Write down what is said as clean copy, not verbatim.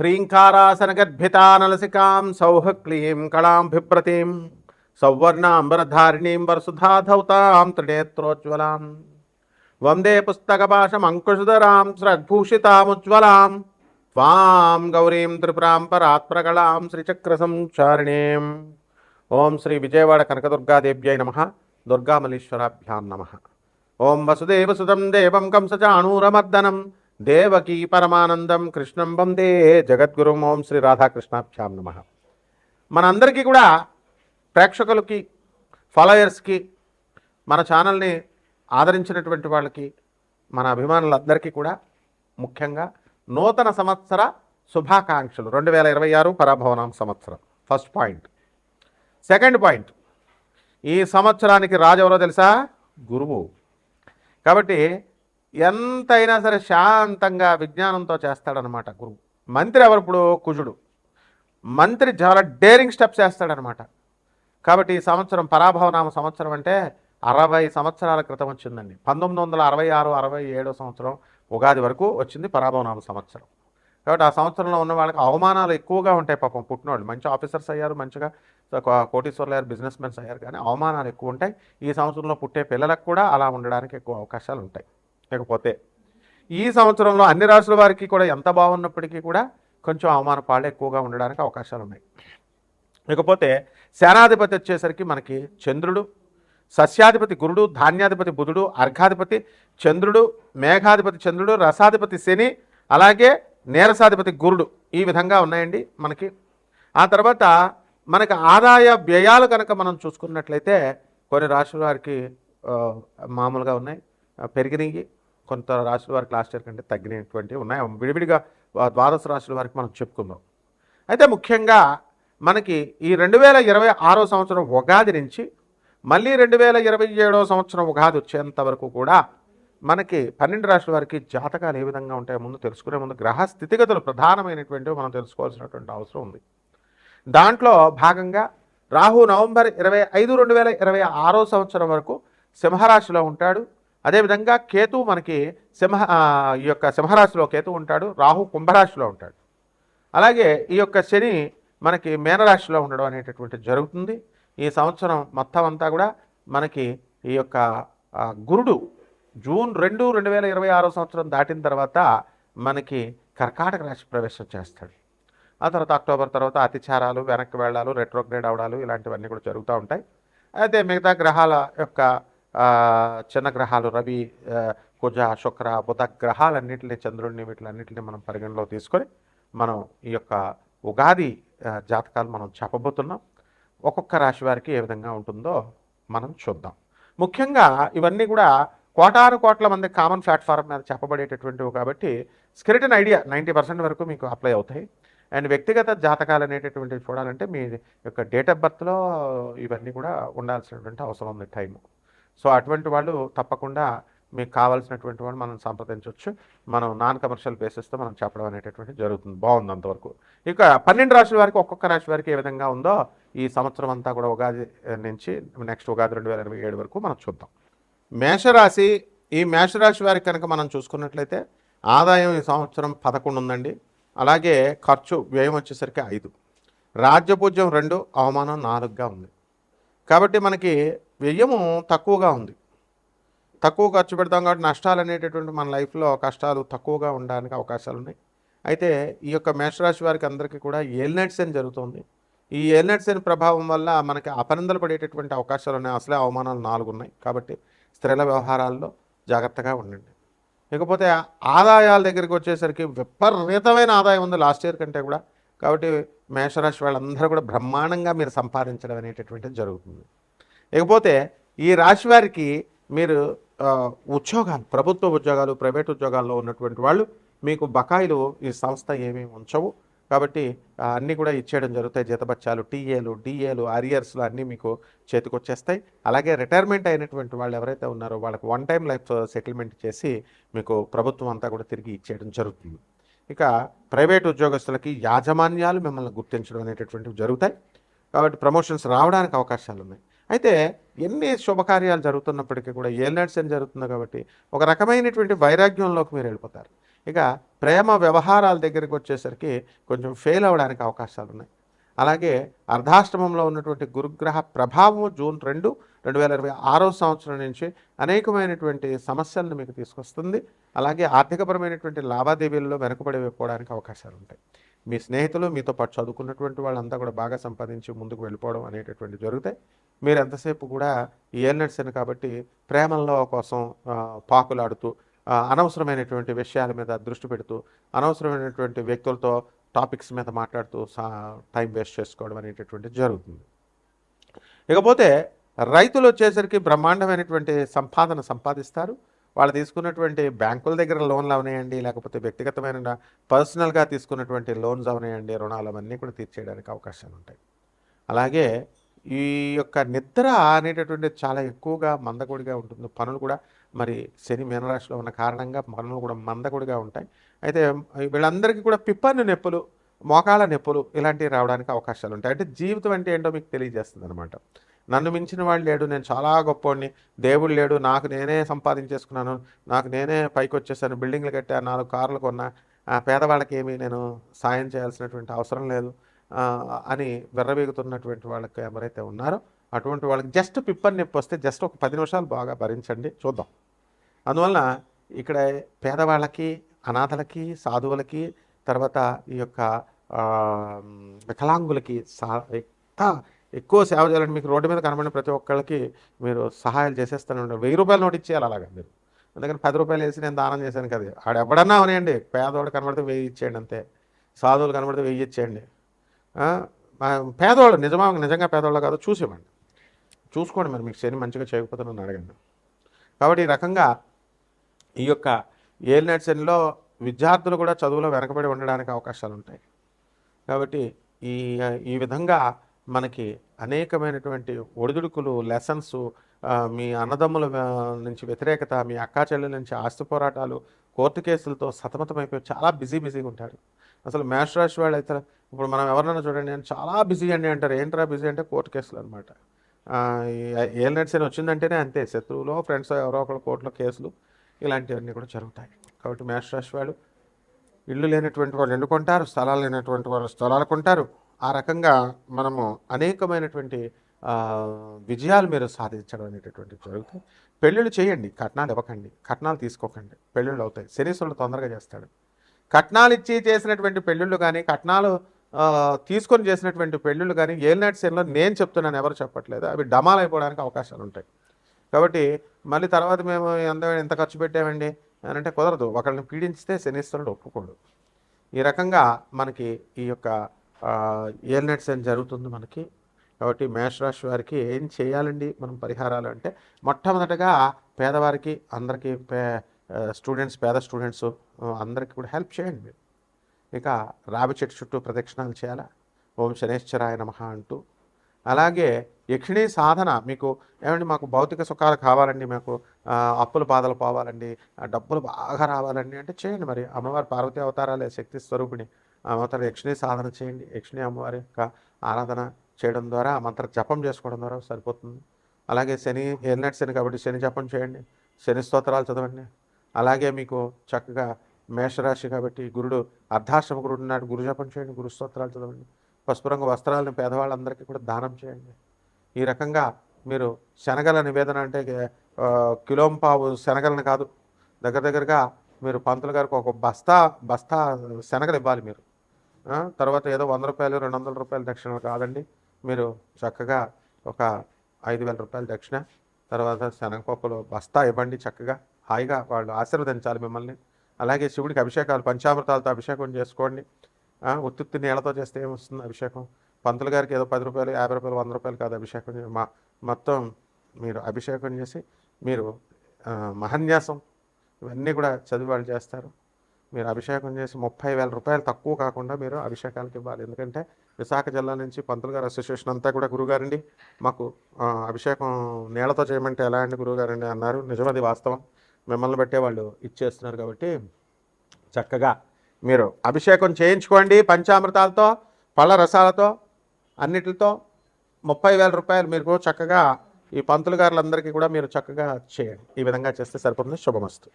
హ్రీంకారాసనగద్భితానలసికాం సౌహక్లీం కళాం బిభ్రతీం సౌవర్ణాంబరధారిణీం వరసుధాధౌతాం త్రినేత్రోజ్వలాం వందే పుస్తకపాశమంకుశధరాం స్రగ్భూషితాముజ్వలాం త్వాం గౌరీం త్రిపురాం పరాత్ప్రగళాం శ్రీచక్రసంచారిణీం. ఓం శ్రీ విజయవాడ కనకదుర్గాదేవ్యై నమః. దుర్గామలీశ్వరాభ్యాం నమః. ఓం వసుదేవసుతం దేవం కంసచాణూరమర్దనం దేవకీ పరమానందం కృష్ణం వందే జగద్గురుం. ఓం శ్రీ రాధాకృష్ణాభ్యాం నమః. మనందరికీ కూడా ప్రేక్షకులకి, ఫాలోయర్స్కి, మన ఛానల్ని ఆదరించినటువంటి వాళ్ళకి, మన అభిమానులందరికీ కూడా ముఖ్యంగా నూతన సంవత్సర శుభాకాంక్షలు. 2026 పరాభవనామ సంవత్సరం ఫస్ట్ పాయింట్. సెకండ్ పాయింట్, ఈ సంవత్సరానికి రాజు ఎవరో తెలుసా? గురువు. కాబట్టి ఎంతైనా సరే శాంతంగా విజ్ఞానంతో చేస్తాడనమాట గురువు. మంత్రి ఎవరు? ఇప్పుడు కుజుడు. మంత్రి చాలా డేరింగ్ స్టెప్స్ వేస్తాడనమాట. కాబట్టి ఈ సంవత్సరం పరాభవనామ సంవత్సరం అంటే 60 సంవత్సరాల క్రితం వచ్చిందండి. 1966-67 సంవత్సరం ఉగాది వరకు వచ్చింది పరాభవనామ సంవత్సరం. కాబట్టి ఆ సంవత్సరంలో ఉన్న వాళ్ళకి అవమానాలు ఎక్కువగా ఉంటాయి. పాపం పుట్టినోళ్ళు మంచి ఆఫీసర్స్ అయ్యారు, మంచిగా కోటీశ్వర్లు అయ్యారు, బిజినెస్ మెన్స్ అయ్యారు, కానీ అవమానాలు ఎక్కువ ఉంటాయి. ఈ సంవత్సరంలో పుట్టే పిల్లలకు కూడా అలా ఉండడానికి ఎక్కువ అవకాశాలు ఉంటాయి. లేకపోతే ఈ సంవత్సరంలో అన్ని రాశుల వారికి కూడా ఎంత బాగున్నప్పటికీ కూడా కొంచెం అవమాన పాళ్ళు ఎక్కువగా ఉండడానికి అవకాశాలు ఉన్నాయి. ఇకపోతే సేనాధిపతి వచ్చేసరికి మనకి చంద్రుడు, సస్యాధిపతి గురుడు, ధాన్యాధిపతి బుధుడు, అర్ఘాధిపతి చంద్రుడు, మేఘాధిపతి చంద్రుడు, రసాధిపతి శని, అలాగే నీరసాధిపతి గురుడు. ఈ విధంగా ఉన్నాయండి మనకి. ఆ తర్వాత మనకి ఆదాయ వ్యయాలు కనుక మనం చూసుకున్నట్లయితే కొన్ని రాశుల వారికి మామూలుగా ఉన్నాయి, పెరిగినాయి. కొంత రాశుల వారికి లాస్ట్ ఇయర్ కంటే తగ్గినటువంటివి ఉన్నాయి. విడివిడిగా ద్వాదశ రాశుల వారికి మనం చెప్పుకుందాం. అయితే ముఖ్యంగా మనకి ఈ 2026 సంవత్సరం ఉగాది నుంచి మళ్ళీ 2027 సంవత్సరం ఉగాది వచ్చేంత వరకు కూడా మనకి 12 రాశుల వారికి జాతకాలు ఏ విధంగా ఉంటాయో ముందు తెలుసుకునే ముందు గ్రహ స్థితిగతులు ప్రధానమైనటువంటివి మనం తెలుసుకోవాల్సినటువంటి అవసరం ఉంది. దాంట్లో భాగంగా రాహు నవంబర్ 25, 2026 సంవత్సరం వరకు సింహరాశిలో ఉంటాడు. అదేవిధంగా కేతు మనకి ఈ యొక్క సింహరాశిలో కేతు ఉంటాడు, రాహు కుంభరాశిలో ఉంటాడు. అలాగే ఈ యొక్క శని మనకి మీనరాశిలో ఉండడం అనేటటువంటిది జరుగుతుంది. ఈ సంవత్సరం మొత్తం అంతా కూడా మనకి ఈ యొక్క గురుడు జూన్ 2, 2026 సంవత్సరం దాటిన తర్వాత మనకి కర్కాటక రాశి ప్రవేశం చేస్తాడు. ఆ తర్వాత అక్టోబర్ తర్వాత అతిచారాలు, వెనక్కి వెళ్ళాలు, రెట్రోగ్రేడ్ అవడాలు ఇలాంటివన్నీ కూడా జరుగుతూ ఉంటాయి. అయితే మిగతా గ్రహాల యొక్క చిన్న గ్రహాలు రవి, కుజ, శుక్ర, బుధ గ్రహాలన్నింటినీ, చంద్రుడిని, వీటిలన్నింటినీ మనం పరిగణలో తీసుకొని మనం ఈ యొక్క ఉగాది జాతకాలు మనం చెప్పబోతున్నాం. ఒక్కొక్క రాశి వారికి ఏ విధంగా ఉంటుందో మనం చూద్దాం. ముఖ్యంగా ఇవన్నీ కూడా కోటాను కోట్ల మంది కామన్ ప్లాట్ఫామ్ మీద చెప్పబడేటటువంటివి కాబట్టి స్కెలిటన్ ఐడియా 90% వరకు మీకు అప్లై అవుతాయి. అండ్ వ్యక్తిగత జాతకాలు అనేటటువంటివి చూడాలంటే మీ యొక్క డేట్ ఆఫ్ బర్త్లో ఇవన్నీ కూడా ఉండాల్సినటువంటి అవసరం ఉంది టైము. సో అటువంటి వాళ్ళు తప్పకుండా మీకు కావాల్సినటువంటి వాళ్ళు మనం సంప్రదించవచ్చు. మనం నాన్ కమర్షియల్ బేసిస్తో మనం చెప్పడం అనేటటువంటి జరుగుతుంది. బాగుంది అంతవరకు. ఇక 12 రాశుల వారికి ఒక్కొక్క రాశి వారికి ఏ విధంగా ఉందో ఈ సంవత్సరం అంతా కూడా ఉగాది నుంచి నెక్స్ట్ ఉగాది 2027 వరకు మనం చూద్దాం. మేషరాశి. ఈ మేషరాశి వారికి కనుక మనం చూసుకున్నట్లయితే ఆదాయం ఈ సంవత్సరం 11 ఉందండి. అలాగే ఖర్చు వ్యయం వచ్చేసరికి 5, రాజ్యపూజ్యం 2, అవమానం 4గా ఉంది. కాబట్టి మనకి వ్యయము తక్కువగా ఉంది. తక్కువ ఖర్చు పెడతాం కాబట్టి నష్టాలు అనేటటువంటి మన లైఫ్లో కష్టాలు తక్కువగా ఉండడానికి అవకాశాలు ఉన్నాయి. అయితే ఈ యొక్క మేషరాశి వారికి అందరికీ కూడా ఏలినాటి శని జరుగుతుంది. ఈ ఏలినాటి శని ప్రభావం వల్ల మనకి అపనిందలు పడేటటువంటి అవకాశాలు ఉన్నాయి. అసలే అవమానాలు 4 ఉన్నాయి. కాబట్టి స్త్రీల వ్యవహారాల్లో జాగ్రత్తగా ఉండండి. ఇకపోతే ఆదాయాల దగ్గరికి వచ్చేసరికి విపరీతమైన ఆదాయం ఉంది లాస్ట్ ఇయర్ కంటే కూడా. కాబట్టి మేషరాశి వాళ్ళందరూ కూడా బ్రహ్మాండంగా మీరు సంపాదించడం అనేటటువంటిది జరుగుతుంది. ఇకపోతే ఈ రాశి వారికి మీరు ఉద్యోగాలు, ప్రభుత్వ ఉద్యోగాలు, ప్రైవేట్ ఉద్యోగాల్లో ఉన్నటువంటి వాళ్ళు మీకు బకాయిలు ఈ సంస్థ ఏమేమి ఉంచవు. కాబట్టి అన్నీ కూడా ఇచ్చేయడం జరుగుతాయి. జీతబత్యాలు, టీఏలు, డిఏలు, అరియర్స్లు అన్నీ మీకు చేతికొచ్చేస్తాయి. అలాగే రిటైర్మెంట్ అయినటువంటి వాళ్ళు ఎవరైతే ఉన్నారో వాళ్ళకి వన్ టైం లైఫ్ సెటిల్మెంట్ చేసి మీకు ప్రభుత్వం అంతా కూడా తిరిగి ఇచ్చేయడం జరుగుతుంది. ఇక ప్రైవేట్ ఉద్యోగస్తులకి యాజమాన్యాలు మిమ్మల్ని గుర్తించడం అనేటటువంటివి జరుగుతాయి. కాబట్టి ప్రమోషన్స్ రావడానికి అవకాశాలు ఉన్నాయి. అయితే ఎన్ని శుభకార్యాలు జరుగుతున్నప్పటికీ కూడా ఏలినాటి శని జరుగుతుంది కాబట్టి ఒక రకమైనటువంటి వైరాగ్యంలోకి మీరు వెళ్ళిపోతారు. ఇక ప్రేమ వ్యవహారాల దగ్గరికి వచ్చేసరికి కొంచెం ఫెయిల్ అవ్వడానికి అవకాశాలు ఉన్నాయి. అలాగే అర్ధాష్టమంలో ఉన్నటువంటి గురుగ్రహ ప్రభావం జూన్ 2, 2026 సంవత్సరం నుంచి అనేకమైనటువంటి సమస్యలను మీకు తీసుకొస్తుంది. అలాగే ఆర్థికపరమైనటువంటి లావాదేవీల్లో వెనుకబడిపోవడానికి అవకాశాలు ఉంటాయి. మీ స్నేహితులు మీతో పాటు చదువుకున్నటువంటి వాళ్ళంతా కూడా బాగా సంపాదించి ముందుకు వెళ్ళిపోవడం అనేటటువంటి జరుగుతాయి. మీరు ఎంతసేపు కూడా ఈ ఏలినట్స్ కాబట్టి ప్రేమల్లో కోసం పాకులాడుతూ అనవసరమైనటువంటి విషయాల మీద దృష్టి పెడుతూ అనవసరమైనటువంటి వ్యక్తులతో టాపిక్స్ మీద మాట్లాడుతూ టైం వేస్ట్ చేసుకోవడం అనేటటువంటిది జరుగుతుంది. ఇకపోతే రైతులు వచ్చేసరికి బ్రహ్మాండమైనటువంటి సంపాదన సంపాదిస్తారు. వాళ్ళు తీసుకున్నటువంటి బ్యాంకుల దగ్గర లోన్లు అవనాయండి, లేకపోతే వ్యక్తిగతమైన పర్సనల్గా తీసుకున్నటువంటి లోన్స్ అవనాయండి, రుణాలు అవన్నీ కూడా తీర్చేయడానికి అవకాశాలు ఉంటాయి. అలాగే ఈ యొక్క నిద్ర అనేటటువంటిది చాలా ఎక్కువగా మందకొడిగా ఉంటుంది. పనులు కూడా మరి శని మీనరాశిలో ఉన్న కారణంగా పనులు కూడా మందకొడిగా ఉంటాయి. అయితే వీళ్ళందరికీ కూడా పిప్పన్ను నొప్పులు, మోకాళ్ళ నొప్పులు ఇలాంటివి రావడానికి అవకాశాలు ఉంటాయి. అంటే జీవితం అంటే ఏంటో మీకు తెలియజేస్తుంది అనమాట. నన్ను మించిన వాడు లేడు, నేను చాలా గొప్పోడిని, దేవుడు లేడు, నాకు నేనే సంపాదించేసుకున్నాను, నాకు నేనే పైకి వచ్చేసాను, బిల్డింగ్లు కట్టా, 4 కార్లు కొన్నా, పేదవాళ్ళకి ఏమీ నేను సాయం చేయాల్సినటువంటి అవసరం లేదు అని విర్రవీగుతున్నటువంటి వాళ్ళకి ఎవరైతే ఉన్నారో అటువంటి వాళ్ళకి జస్ట్ పిప్పర్ నొప్పి వస్తే జస్ట్ ఒక 10 నిమిషాలు బాగా భరించండి, చూద్దాం. అందువలన ఇక్కడ పేదవాళ్ళకి, అనాథలకి, సాధువులకి, తర్వాత ఈ యొక్క వికలాంగులకి ఎక్కువ సేవ చేయాలంటే మీకు రోడ్డు మీద కనబడిన ప్రతి ఒక్కళ్ళకి మీరు సహాయాలు చేసేస్తూనే ఉంటారు. 1000 రూపాయల నోటు ఇచ్చేయాలి అలాగా మీరు. అందుకని 10 రూపాయలు వేసి నేను దానం చేశాను కదా, ఆడ ఎవడన్నా అవనండి, పేదవాడు కనబడితే 1000 ఇచ్చేయండి అంతే, సాధువులు కనబడితే 1000 ఇచ్చేయండి. పేదవాళ్ళు నిజంగా పేదవాళ్ళు కాదు చూసివ్వండి, చూసుకోండి. మరి మీకు శని మంచిగా చేయకపోతే నన్ను అడగండి. కాబట్టి ఈ రకంగా ఈ యొక్క ఏలినాటి శనిలో విద్యార్థులు కూడా చదువులో వెనకబడి ఉండడానికి అవకాశాలు ఉంటాయి. కాబట్టి ఈ విధంగా మనకి అనేకమైనటువంటి ఒడిదుడుకులు, లెసన్స్, మీ అన్నదమ్ముల నుంచి వ్యతిరేకత, మీ అక్కా చెల్లెల నుంచి ఆస్తి పోరాటాలు, కోర్టు కేసులతో సతమతమైపోయి చాలా బిజీగా ఉంటారు. అసలు మేష రాశి వాళ్ళు అయితే ఇప్పుడు మనం ఎవరినైనా చూడండి, నేను చాలా బిజీ అండి అంటారు. ఏంట్రా బిజీ అంటే కోర్టు కేసులు అనమాట. ఏలినాటి శని వచ్చిందంటేనే అంతే, శత్రువులో ఫ్రెండ్స్ ఎవరో ఒకరు కోర్టులో కేసులు ఇలాంటివన్నీ కూడా జరుగుతాయి. కాబట్టి మేష రాశి వాళ్ళు ఇల్లు లేనటువంటి వాళ్ళు ఇల్లు కొంటారు, స్థలాలు లేనటువంటి వాళ్ళు స్థలాలు కొంటారు. ఆ రకంగా మనము అనేకమైనటువంటి విజయాలు మీరు సాధించడం అనేటటువంటివి జరుగుతాయి. పెళ్ళిళ్ళు చేయండి, కట్నాలు ఇవ్వకండి, కట్నాలు తీసుకోకండి, పెళ్ళిళ్ళు అవుతాయి. శనీశ్వరుడు తొందరగా చేస్తాడు. కట్నాలు ఇచ్చి చేసినటువంటి పెళ్ళిళ్ళు కానీ, కట్నాలు తీసుకొని చేసినటువంటి పెళ్ళిళ్ళు కానీ ఏలినాటి శనిలో నేను చెప్తున్నాను, ఎవరు చెప్పట్లేదు, అవి డమాలు అయిపోవడానికి అవకాశాలు ఉంటాయి. కాబట్టి మళ్ళీ తర్వాత మేము ఎంత ఖర్చు పెట్టామండి అని అంటే కుదరదు. ఒకళ్ళని పీడించితే శనీశ్వరుడు ఒప్పుకోడు. ఈ రకంగా మనకి ఈ యొక్క ఏలినాటి శని జరుగుతుంది మనకి. కాబట్టి మేషరాశి వారికి ఏం చేయాలండి మనం పరిహారాలు అంటే, మొట్టమొదటగా పేదవారికి అందరికీ పేద స్టూడెంట్స్ అందరికీ కూడా హెల్ప్ చేయండి మీరు. ఇక రావి చెట్టు చుట్టూ ప్రదక్షిణాలు చేయాలా, ఓం శనేశ్వరాయ నమః అంటూ. అలాగే యక్షిణీ సాధన, మీకు ఏమండి మాకు భౌతిక సుఖాలు కావాలండి, మాకు అప్పుల బాధలు పోవాలండి, డబ్బులు బాగా రావాలండి అంటే చేయండి. మరి అమ్మవారి పార్వతీ అవతారాలే, శక్తి స్వరూపిణి అవతార యక్షిణీ సాధన చేయండి. యక్షిణీ అమ్మవారి యొక్క ఆరాధన చేయడం ద్వారా, మంత్ర జపం చేసుకోవడం ద్వారా సరిపోతుంది. అలాగే శని ఏలినాటి శని కాబట్టి శని జపం చేయండి, శని స్తోత్రాలు చదవండి. అలాగే మీకు చక్కగా మేషరాశి కాబట్టి గురుడు అర్ధాశ్రమ గురుడు నాడు గురు జపం చేయండి, గురు స్తోత్రాలు చదవండి. పసుపు రంగు వస్త్రాలను పేదవాళ్ళందరికీ కూడా దానం చేయండి. ఈ రకంగా మీరు శనగల నివేదన అంటే కిలోంపావు శనగలను కాదు, దగ్గరగా మీరు పంతులు గారికి ఒక బస్తా శనగలు ఇవ్వాలి మీరు. తర్వాత ఏదో 100 రూపాయలు 200 రూపాయల దక్షిణ కాదండి, మీరు చక్కగా ఒక 5,000 రూపాయల దక్షిణ, తర్వాత శనగపప్పులు బస్తా ఇవ్వండి. చక్కగా హాయిగా వాళ్ళు ఆశీర్వదించాలి మిమ్మల్ని. అలాగే శివుడికి అభిషేకాలు, పంచామృతాలతో అభిషేకం చేసుకోండి. ఉత్తుత్తి నీళ్ళతో చేస్తే ఏమొస్తుంది అభిషేకం? పంతులు గారికి ఏదో 10 రూపాయలు 50 రూపాయలు 100 రూపాయలు కాదు అభిషేకం. మొత్తం మీరు అభిషేకం చేసి మీరు మహన్యాసం ఇవన్నీ కూడా చదివి వాళ్ళు చేస్తారు. మీరు అభిషేకం చేసి 30,000 రూపాయలు తక్కువ కాకుండా మీరు అభిషేకాలకు ఇవ్వాలి. ఎందుకంటే విశాఖ జిల్లా నుంచి పంతులు గారు అసోసియేషన్ అంతా కూడా గురువుగారండి మాకు అభిషేకం నీళ్ళతో చేయమంటే ఎలా అండి గురువుగారండి అన్నారు. నిజమది వాస్తవం, మిమ్మల్ని బట్టే వాళ్ళు ఇచ్చేస్తున్నారు. కాబట్టి చక్కగా మీరు అభిషేకం చేయించుకోండి, పంచామృతాలతో, పళ్ళ రసాలతో, అన్నిటితో 30,000 రూపాయలు మీరు చక్కగా ఈ పంతులు గారులందరికీ కూడా మీరు చక్కగా చేయండి. ఈ విధంగా చేస్తే సరిపోతుంది. శుభమస్తు.